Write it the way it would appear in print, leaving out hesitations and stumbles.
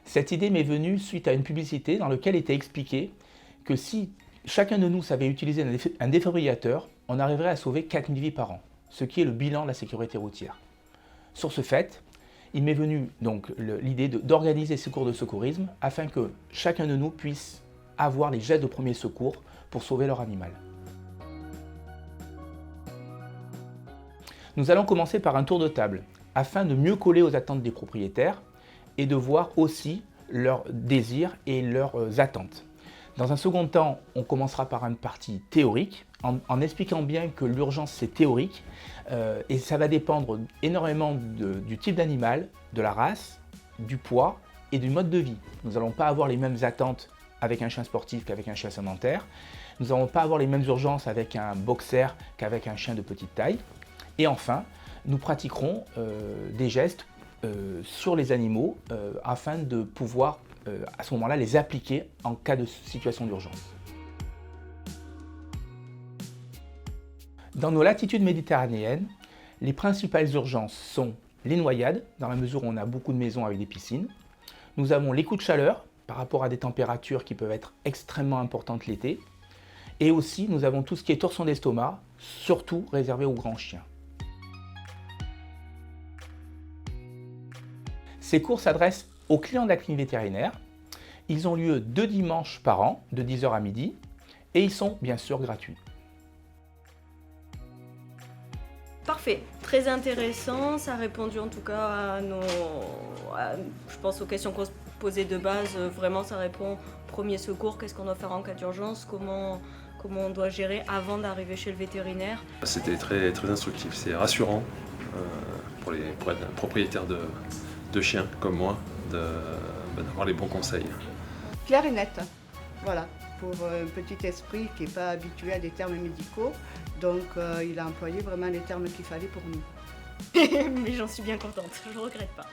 Cette idée m'est venue suite à une publicité dans laquelle était expliqué que si chacun de nous savait utiliser un défibrillateur, on arriverait à sauver 4000 vies par an, ce qui est le bilan de la sécurité routière. Sur ce fait, il m'est venu donc l'idée d'organiser ces cours de secourisme afin que chacun de nous puisse avoir les gestes de premier secours pour sauver leur animal. Nous allons commencer par un tour de table afin de mieux coller aux attentes des propriétaires et de voir aussi leurs désirs et leurs attentes. Dans un second temps, on commencera par une partie théorique en expliquant bien que l'urgence c'est théorique et ça va dépendre énormément du type d'animal, de la race, du poids et du mode de vie. Nous n'allons pas avoir les mêmes attentes avec un chien sportif qu'avec un chien sédentaire. Nous n'allons pas avoir les mêmes urgences avec un boxer qu'avec un chien de petite taille. Et enfin, nous pratiquerons des gestes sur les animaux afin de pouvoir à ce moment-là les appliquer en cas de situation d'urgence. Dans nos latitudes méditerranéennes, les principales urgences sont les noyades, dans la mesure où on a beaucoup de maisons avec des piscines. Nous avons les coups de chaleur, par rapport à des températures qui peuvent être extrêmement importantes l'été. Et aussi, nous avons tout ce qui est torsion d'estomac, surtout réservé aux grands chiens. Ces cours s'adressent aux clients de la clinique vétérinaire. Ils ont lieu 2 dimanches par an, de 10h à midi, et ils sont bien sûr gratuits. Parfait, très intéressant, ça a répondu en tout cas je pense aux questions qu'on se posait de base, vraiment ça répond premier secours, qu'est-ce qu'on doit faire en cas d'urgence, comment on doit gérer avant d'arriver chez le vétérinaire. C'était très, très instructif, c'est rassurant pour être propriétaire de chiens comme moi, d'avoir les bons conseils. Clair et net, voilà, pour un petit esprit qui n'est pas habitué à des termes médicaux, donc il a employé vraiment les termes qu'il fallait pour nous. Mais j'en suis bien contente, je ne regrette pas.